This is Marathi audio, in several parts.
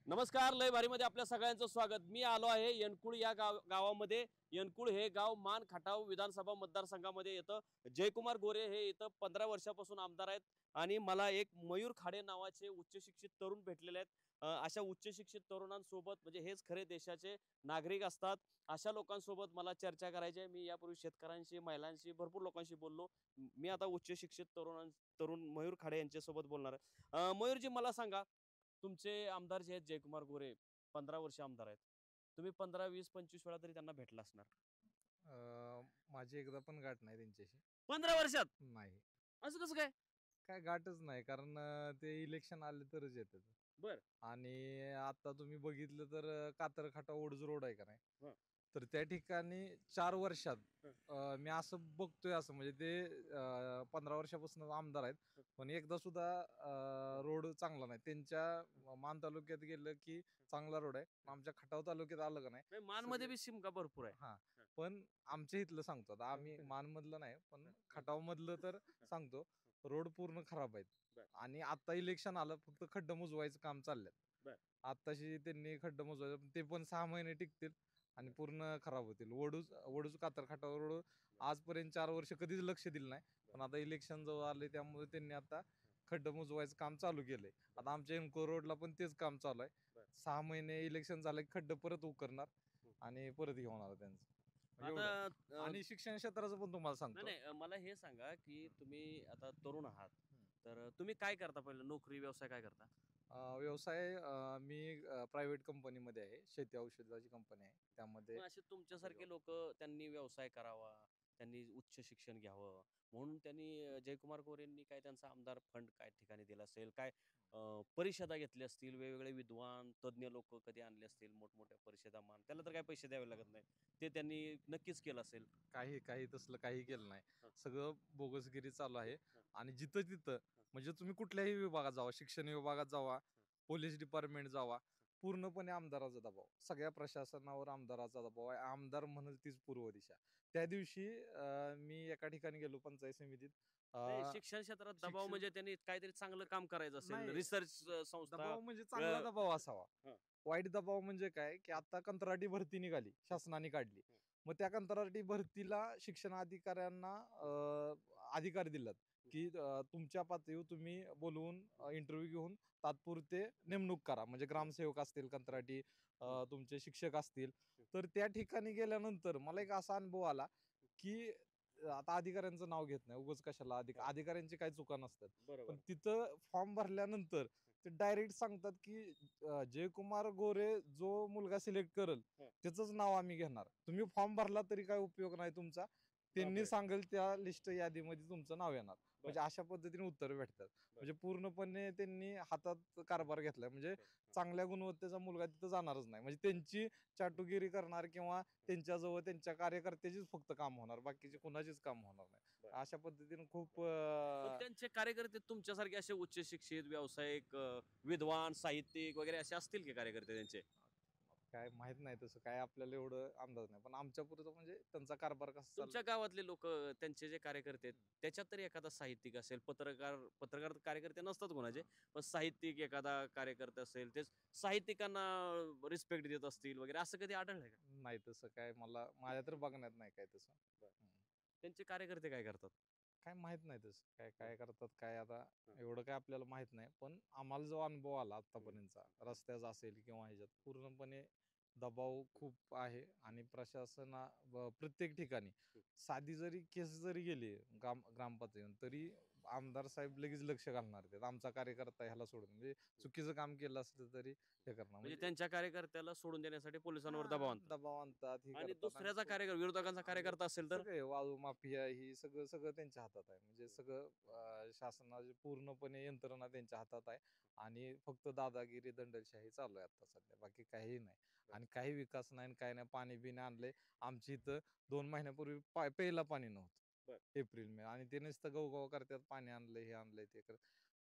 नमस्कार, लय भारीमध्ये आपल्या सगळ्यांचं स्वागत. मी आलो आहे यनकुळ या गावामध्ये. यनकुळ हे गाव मान खटाव विधानसभा मतदारसंघामध्ये येतं. जयकुमार गोरे हे इथं 15 वर्षापासून आमदार आहेत आणि मला एक मयूर खाडे नावाचे उच्च शिक्षित तरुण भेटलेले आहेत. अशा उच्च शिक्षित तरुणांसोबत म्हणजे हेच खरे देशाचे नागरिक असतात. अशा लोकांसोबत मला चर्चा करायची आहे. मी यापूर्वी शेतकऱ्यांशी, महिलांशी, भरपूर लोकांशी बोललो. मी आता उच्च शिक्षित तरुण मयूर खाडे यांच्यासोबत बोलणार आहे. मयूरजी, मला सांगा, तुमचे आमदार जे आहेत जयकुमार गोरे 15 वर्ष आमदार आहेत. तुम्ही 15, 20, 25 वेळा तरी त्यांना भेटला असणार. माझी एकदा पण गाठ नाही त्यांच्याशी. 15 वर्षात नाही. असं कसं काय? काय गाठच नाही कारण ते इलेक्शन आले तरच येतात. बर. आणि आता तुम्ही बघितलं तर कातरखाटा ओडज रोड आहे का नाही, हं. तर त्या ठिकाणी 4 वर्षात हं. मी असं बघतोय, असं म्हणजे ते 15 वर्षापासून आमदार आहेत, हं. पण एकदा सुद्धा रोड चांगला नाही त्यांच्या. मान तालुक्यात गेलं की चांगला रोड आहे, पण आमच्या खटाव तालुक्यात आलं का नाही नाही, मानमध्ये सगळे. बी शिमगा भरपूर आहे. हा, हं. पण आमच्या इथलं सांगतो आता, आम्ही मानमधलं नाही पण खटाव मधलं तर सांगतो, रोड पूर्ण खराब आहेत. बर. आणि आता इलेक्शन आलं, फक्त खड्डं मुजवायचं काम चाललंय. बर. आताशी त्यांनी खड्डं मुजवायचं, ते पण 6 महिने टिकतील आणि पूर्ण खराब होतील. वडूज वडूज कातरखाटा रोड आजपर्यंत 4 वर्ष कधीच लक्ष दिलं नाही, पण आता इलेक्शन जवळ आले त्यामुळे त्यांनी आता खड्डं मुजवायचं काम चालू केलंय. आता आमच्या एमको रोडला पण तेच काम चालू आहे. बर. 6 महिने इलेक्शन झालं की खड्डं परत उकरणार आणि परत हे होणार त्यांचं. म्हणजे आता एवढं. आणि शिक्षण क्षेत्राचं पण तुम्हाला नाही सांगतो. नाही, मला हे सांगा की तुम्ही आता तरुण आहात, हम्म. तर तुम्ही काय करता, पहिलं नोकरी व्यवसाय काय करता? व्यवसाय, मी प्रायव्हेट कंपनीमध्ये आहे, शेती औषधाची कंपनी आहे त्यामध्ये. मग असे तुमच्यासारखे लोक, त्यांनी व्यवसाय करावा, त्यांनी उच्च शिक्षण घ्यावं, म्हणून त्यांनी जयकुमार गोरेंनी काय त्यांचा आमदार फंड काय ठिकाणी दिला असेल, काय परिषदा घेतल्या असतील, वेगवेगळे विद्वान तज्ज्ञ लोक कधी आणले असतील, मोठमोठ्या परिषदा मान, त्याला तर काय पैसे द्यावे लागत नाही, ते त्यांनी नक्कीच केलं असेल. काही काही तसलं काही केलं नाही. हं. सगळं बोगसगिरी चालू आहे. हं. आणि जिथं तिथं, म्हणजे तुम्ही कुठल्याही विभागात जावा, शिक्षण विभागात जावा, पोलीस डिपार्टमेंट जावा, पूर्णपणे आमदाराचा दबाव, सगळ्या प्रशासनावर आमदाराचा दबाव आहे. आमदार म्हणेल तीच पूर्व दिशा. त्या दिवशी मी एका ठिकाणी गेलो पंचायत समितीत. नाही, अं, शिक्षण क्षेत्रात दबाव शिक्षण म्हणजे त्यांनी काहीतरी चांगलं काम करायचं असेल, नाही, रिसर्च संस्था. दबाव म्हणजे चांगला दबाव असावा. हं. वाईट दबाव म्हणजे काय, की आता कंत्राटी भरती निघाली, शासनाने काढली. मग त्या कंत्राटी भरतीला शिक्षण अधिकाऱ्यांना अधिकार दिलात, की तुमच्या पातळीवर तुम्ही बोलवून इंटरव्ह्यू घेऊन तात्पुरते नेमणूक करा. म्हणजे ग्रामसेवक असतील कंत्राटी, तुमचे शिक्षक असतील. तर त्या ठिकाणी गेल्यानंतर मला एक असा अनुभव आला, की आता अधिकाऱ्यांचं नाव घेत नाही, उगाच कशाला, अधिकाऱ्यांची काही चुका नसतात. पण बरोबर. तिथं फॉर्म भरल्यानंतर ते डायरेक्ट सांगतात, की जयकुमार गोरे जो मुलगा सिलेक्ट करेल हं. त्याचंच नाव आम्ही घेणार. तुम्ही फॉर्म भरला तरी काय उपयोग नाही तुमचा. त्यांनी बापरे. सांगेल त्या लिस्ट यादीमध्ये तुमचं नाव येणार. बर. म्हणजे अशा पद्धतीने उत्तर भेटतात. बर. म्हणजे पूर्णपणे त्यांनी हातात कारभार घेतलाय. म्हणजे हं. हं. चांगल्या गुणवत्तेचा मुलगा तिथं जाणारच नाही. म्हणजे त्यांची चाटुगिरी करणार किंवा त्यांच्याजवळ त्यांच्या कार्यकर्त्याचीच फक्त काम होणार, बाकीचे कुणाचीच काम होणार नाही. बर. अशा पद्धतीने खूप पण त्यांचे कार्यकर्ते तुमच्यासारखे असे उच्च शिक्षित, व्यावसायिक, विद्वान, साहित्यिक वगैरे असे असतील की कार्यकर्ते त्यांचे? काय माहित नाही, तसं काय आपल्याला एवढं अंदाज नाही. पण आमच्या पुरतं म्हणजे त्यांचा कारभार कसा तुमच्या चाललाय. गावातले लोक, त्यांचे जे कार्यकर्ते आहेत, त्याच्यात तरी एखादा साहित्यिक असेल, पत्रकार पत्रकार कार्यकर्ते नसतात कोणाचे, पण साहित्यिक एखादा कार्यकर्ता असेल, ते साहित्यिकांना रिस्पेक्ट देत असतील वगैरे, असं कधी आढळलंय का? नाही, तसं काय मला माझ्या तर बघण्यात नाही काय तसं. बर. हम्म. त्यांचे कार्यकर्ते काय करतात? काय माहित नाही तसं काय हं. काय करतात काय आता. हं. एवढं काय आपल्याला माहित नाही, पण आम्हाला जो अनुभव आला आतापर्यंतचा रस्त्याचा असेल किंवा ह्याच्यात, पूर्णपणे दबाव खूप आहे. आणि प्रशासना प्रत्येक ठिकाणी साधी जरी केस जरी गेली ग्रामपातळीवर, तरी आमदार साहेब लगेच लक्ष घालणार आहेत. आमचा कार्यकर्ता ह्याला सोडून, म्हणजे चुकीचं काम केलं असलं तरी हे करणार. म्हणजे म्हणजे त्यांच्या कार्यकर्त्याला सोडून देण्यासाठी पोलिसांवर दबाव हा, आणतात. दबाव आणतात, हे आणि करतात आणि दुसऱ्याचा कार्यकर्ता, विरोधकांचा आणि कार्यकर्ता असेल तर? सगळे वाळू माफिया ही सगळं सगळं त्यांच्या हातात आहे. म्हणजे सगळं शासनाची पूर्णपणे यंत्रणा त्यांच्या हातात आहे. आणि फक्त दादागिरी, दंडलशाही चालू आहे आता सध्या, बाकी काही नाही. आणि काही विकास नाही आणि काही नाही. पाणी बिणी आणले आमच्या इथं 2 महिन्यापूर्वी प्यायला पाणी नव्हतं. बर. एप्रिल मे, आणि ते नुसतं गवगाव करतात, पाणी आणलंय, हे आणलंय, ते कर.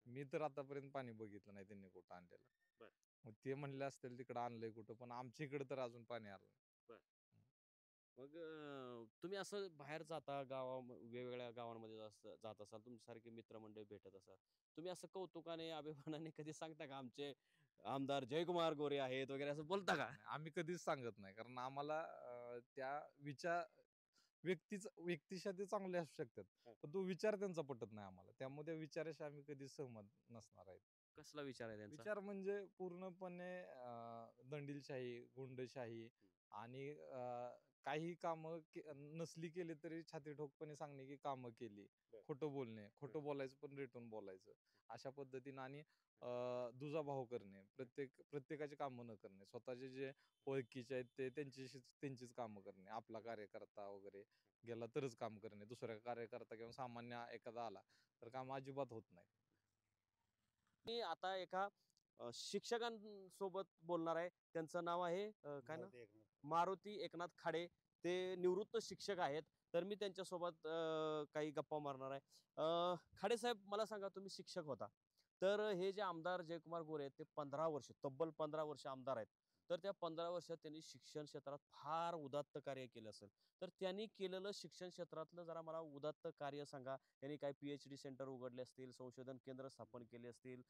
मी तर आतापर्यंत पाणी बघितलं नाही त्यांनी कुठं आणलेलं. बर. मग ते म्हणले असतील तिकडं आणलंय कुठं, पण आमच्या इकडे तर अजून पाणी आलं नाही. बर. मग तुम्ही असं बाहेर जाता, वेगवेगळ्या गावांमध्ये जात असाल, तुमच्यासारखे मित्रमंडळी भेटत असाल, तुम्ही असं कौतुकाने, अभिमानाने कधी सांगता का, आमचे आमदार जयकुमार गोरे आहेत वगैरे असं बोलता का? नाही, आम्ही कधीच सांगत नाही, कारण आम्हाला त्या व्यक्तिशा ते चांगले असू शकतात, हा. पण तो विचार त्यांचा पटत नाही आम्हाला, त्यामुळे त्या विचाराशी आम्ही कधीच सहमत नसणार आहे. कसला विचार आहे त्यांचा? विचार म्हणजे पूर्णपणे दंडीलशाही, गुंडशाही आणि काही कामं नसली केली तरी छाती ठोकपणे सांगणे की कामं केली. बर. खोटं बोलणे, खोटं बोलायचं पण रेटून बोलायचं. अशा पद्धतीनं आणि दुजाभाव करणे, प्रत्येकाची कामं न करणे. स्वतःचे जे ओळखीचे आहेत ते त्यांचीच कामं करणे. आपला कार्यकर्ता वगैरे गेला तरच काम करणे. दुसऱ्या कार्यकर्ता किंवा सामान्य एखादा आला तर काम अजिबात होत नाही. मी आता एका शिक्षकांसोबत बोलणार आहे. त्यांचं नाव आहे काय नाव? मारुती एकनाथ खाडे. ते निवृत्त शिक्षक आहेत. तर मी त्यांच्यासोबत काही गप्पा मारणार आहे. खाडे साहेब, मला सांगा, तुम्ही शिक्षक होता. तर हे जे आमदार जयकुमार गोरे आहेत ते 15 वर्ष, तब्बल 15 वर्ष आमदार आहेत. तर त्या 15 वर्षात त्यांनी शिक्षण क्षेत्रात फार उदात्त कार्य केलं असेल. तर त्यांनी केलेलं शिक्षण क्षेत्रातलं जरा मला उदात्त कार्य सांगा. त्यांनी काही PhD सेंटर उघडले असतील, संशोधन केंद्र स्थापन केले असतील,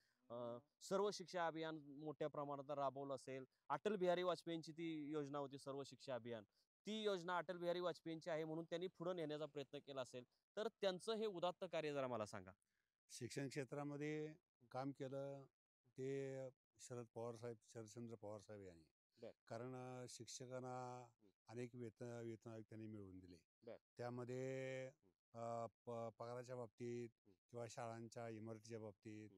सर्व शिक्षा अभियान मोठ्या प्रमाणात राबवलं असेल. अटल बिहारी वाजपेयींची ती योजना होती, सर्व शिक्षा अभियान. ती योजना अटल बिहारी वाजपेयींची आहे म्हणून त्यांनी पुढे नेण्याचा प्रयत्न केला असेल. तर त्यांचं हे उदात्त कार्य जरा मला सांगा. शिक्षण क्षेत्रामध्ये काम केलं ते शरदचंद्र पवार साहेब यांनी. बर. कारण शिक्षकांना अनेक वेतन आयोग त्यांनी मिळवून दिले. बर. त्यामध्ये पगाराच्या बाबतीत किंवा शाळांच्या इमारतीच्या बाबतीत,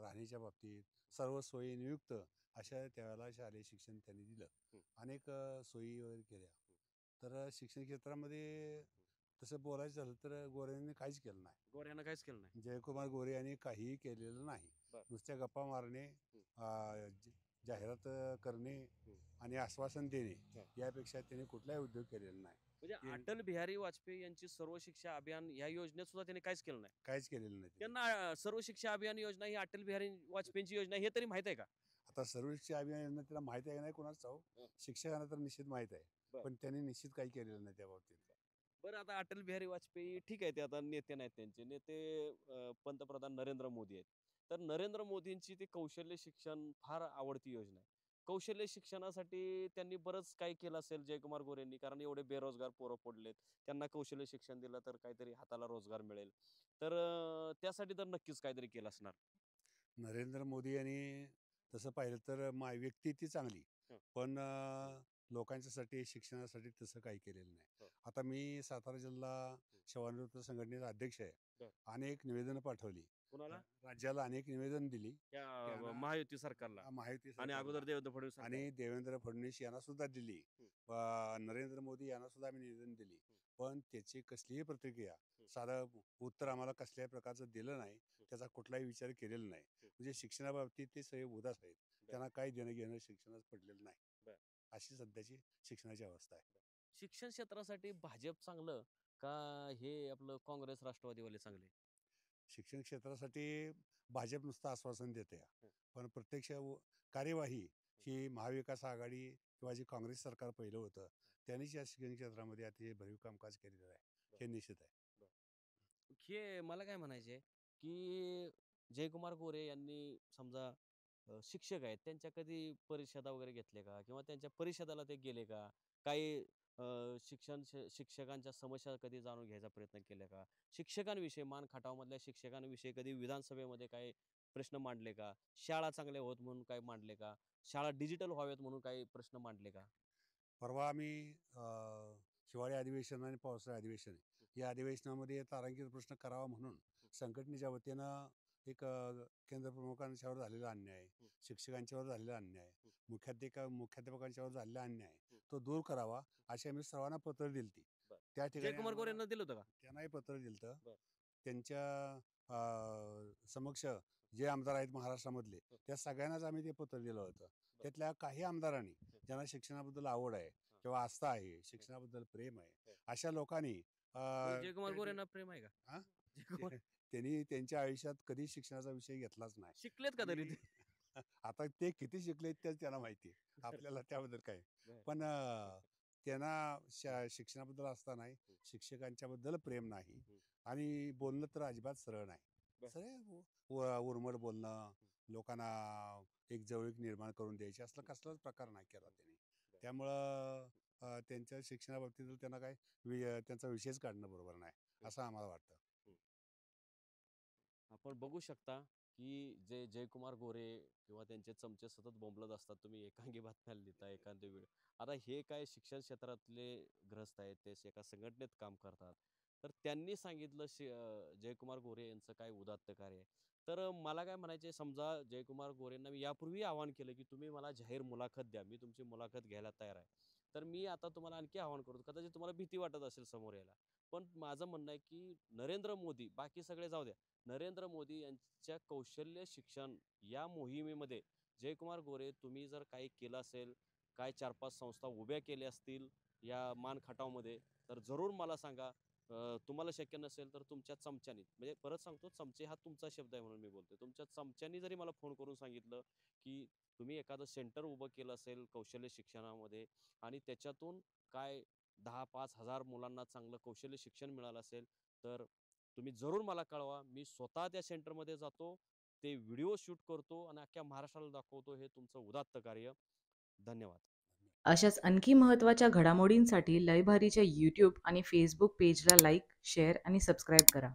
राहण्याच्या बाबतीत सर्व सोयी नियुक्त अशा त्यावेळेला शालेय शिक्षण त्यांनी दिलं. अनेक सोयी वगैरे केल्या. तर शिक्षण क्षेत्रामध्ये तसं बोलायचं झालं तर गोऱ्यांनी काहीच केलं नाही. गोऱ्यानं काहीच केलं नाही. जयकुमार गोरे यांनी काहीही केलेलं नाही. बर. नुसत्या गप्पा मारणे, जाहिरात करणे आणि आश्वासन देणे हा. यापेक्षा त्यांनी कुठलाही उद्योग केलेला नाही. म्हणजे ते- अटल बिहारी वाजपेयी यांची सर्व शिक्षा अभियान या योजनेत सुद्धा त्यांनी काहीच केलं नाही. काहीच केलेलं नाही त्यांनी. त्यांना सर्व शिक्षा अभियान योजना ही अटल बिहारी वाजपेयींची योजना हे तरी माहित आहे का? आता सर्व शिक्षा अभियान योजना त्याला माहिती आहे का नाही कोणाच ठाऊक. हा. शिक्षकांना तर निश्चित माहित आहे, बर. पण त्यांनी निश्चित काही केलेलं नाही त्या बाबतीत. बरं, आता अटल बिहारी वाजपेयी ठीक आहे, ते आता नेते नाहीत, त्यांचे नेते पंतप्रधान नरेंद्र मोदी आहेत. तर नरेंद्र मोदींची ती कौशल्य शिक्षण फार आवडती योजना आहे. कौशल्य शिक्षणासाठी त्यांनी बरंच काही केलं असेल जयकुमार गोरेंनी, कारण एवढे बेरोजगार पोरं पडलेत. त्यांना कौशल्य शिक्षण दिलं तर काहीतरी हाताला रोजगार मिळेल. तर त्यासाठी तर नक्कीच काहीतरी केलं असणार. नरेंद्र मोदी यांनी तसं पाहिलं तर व्यक्ती ती चांगली, हं. पण लोकांच्यासाठी शिक्षणासाठी तसं काही केलेलं नाही. हो. आता मी सातारा जिल्हा सेवानिवृत्त संघटनेचा अध्यक्ष आहे. बर. अनेक निवेदनं पाठवली, कुणाला? राज्याला अनेक निवेदन दिली. या त्यांना- महायुती सरकारला माहिती आणि सरकारला. अगोदर देवेंद्र फडणवीस सरकार. आणि देवेंद्र फडणवीस यांना सुद्धा दिली. हं. नरेंद्र मोदी यांना सुद्धा आम्ही निवेदन दिली, पण त्याची कसलीही प्रतिक्रिया, हं. साधं उत्तर आम्हाला कसल्याही प्रकारचं दिलं नाही. त्याचा कुठलाही विचार केलेला नाही. म्हणजे शिक्षणाबाबतीत ते सगळे उदास आहेत. त्यांना काही देणं घेणं शिक्षणात पडलेलं नाही. बर. अशी सध्याची शिक्षणाची अवस्था आहे. शिक्षण क्षेत्रासाठी भाजप चांगलं का हे आपलं काँग्रेस राष्ट्रवादीवाले चांगले? शिक्षण क्षेत्रासाठी भाजप नुसतं आश्वासन देते, हं. पण प्रत्यक्ष कार्यवाही ही महाविकास आघाडी किंवा जे काँग्रेस सरकार पहिलं होतं त्यांनीच या शिक्षण क्षेत्रामध्ये अतिशय भरीव कामकाज केलेलं आहे. हे निश्चित आहे. हे मला काय म्हणायचे की जयकुमार गोरे यांनी समजा शिक्षक आहेत, त्यांच्या कधी परिषदा वगैरे घेतले का, किंवा त्यांच्या परिषदाला ते गेले का? काही शिक्षकांच्या समस्या कधी जाणून घ्यायचा प्रयत्न केला का? शिक्षकांविषयी, मान खटावमधल्या शिक्षकांविषयी कधी विधानसभेमध्ये काही प्रश्न मांडले का? शाळा चांगल्या होत म्हणून काही मांडले का? शाळा डिजिटल व्हाव्यात म्हणून काही प्रश्न मांडले का? परवा आम्ही हिवाळी अधिवेशन आणि पावसाळी अधिवेशन या अधिवेशनामध्ये तारांकित प्रश्न करावा म्हणून संघटनेच्या वतीनं एक केंद्र प्रमुखांच्यावर झालेला अन्याय, शिक्षकांच्यावर झालेला अन्याय, मुख्याध्यापकांच्यावर झालेला अन्याय तो दूर करावा अशी आम्ही सर्वांना पत्र दिलती. बर. त्या ठिकाणी जयकुमार आम्हाला- गोरेंना दिलं होतं का? त्यांनाही पत्र दिलतं. बर. त्यांच्या समक्ष जे आमदार आहेत महाराष्ट्रामधले त्या सगळ्यांनाच आम्ही ते पत्र दिलं होतं. त्यातल्या काही आमदारांनी ज्यांना शिक्षणाबद्दल आवड आहे किंवा आस्था आहे, शिक्षणाबद्दल प्रेम आहे, अशा लोकांनी जयकुमार गोरेंना प्रेम आहे का? हा? जयकुमार त्यांनी त्यांच्या आयुष्यात कधी शिक्षणाचा विषय घेतलाच नाही. शिकलेत का तरी ते? आता ते किती शिकले तेच त्यांना माहिती. आपल्याला त्याबद्दल काय, बर. पण त्यांना शिक्षणाबद्दल आस्था नाही, शिक्षकांच्या बद्दल प्रेम नाही आणि बोलणं तर अजिबात सरळ नाही. बर. सरळ उर्मट बोलणं, लोकांना एक जवळीक निर्माण करून द्यायची, असला कसलाच प्रकार नाही केला त्यांनी. त्यामुळं त्यांच्या शिक्षणाबाबतीत त्यांना काय त्यांचा विषयच काढणं बरोबर नाही असं आम्हाला वाटतं. आपण बघू शकता की जे जयकुमार गोरे किंवा त्यांचे चमचे सतत बोंबलत असतात. तुम्ही एकांगी बातम्या लिहिता, एखादे व्हिडिओ. आता हे काय शिक्षण क्षेत्रातले ग्रस्त आहेत, ते एका संघटनेत काम करतात. तर त्यांनी सांगितलं जयकुमार गोरे यांचं काय उदात्त कार्य आहे. तर मला काय म्हणायचे, समजा जयकुमार गोरेंना मी यापूर्वी आवाहन केलं की तुम्ही मला जाहीर मुलाखत द्या, मी तुमची मुलाखत घ्यायला तयार आहे. तर मी आता तुम्हाला आणखी आवाहन करतो, कदाचित तुम्हाला भीती वाटत असेल समोर यायला. पण माझं म्हणणं आहे की नरेंद्र मोदी, बाकी सगळे जाऊ द्या, नरेंद्र मोदी यांच्या कौशल्य शिक्षण या मोहिमेमध्ये जयकुमार गोरे तुम्ही जर काही केलं असेल, काय 4-5 संस्था उभ्या केल्या असतील या मान खटावमध्ये, तर जरूर मला सांगा. तुम्हाला शक्य नसेल तर तुमच्या चमच्यानी, म्हणजे परत सांगतो, चमचे हा तुमचा शब्द आहे म्हणून मी बोलतोय. तुमच्या चमच्यानी जरी मला फोन करून सांगितलं की तुम्ही एखादं सेंटर उभं केलं असेल कौशल्य शिक्षणामध्ये आणि त्याच्यातून काय 10-5 हजार मुलांना चांगलं कौशल्य शिक्षण मिळालं असेल, तर तुम्ही जरूर मला कळवा. मी स्वतः त्या सेंटरमध्ये जातो, ते व्हिडिओ शूट करतो आणि अख्ख्या महाराष्ट्राला दाखवतो हे तुमचं उदात्त कार्य. धन्यवाद. अशाच आणखी महत्त्वाच्या घडामोडींसाठी लयभारीच्या यूट्यूब आणि फेसबुक पेजला लाईक, शेअर आणि सबस्क्राईब करा.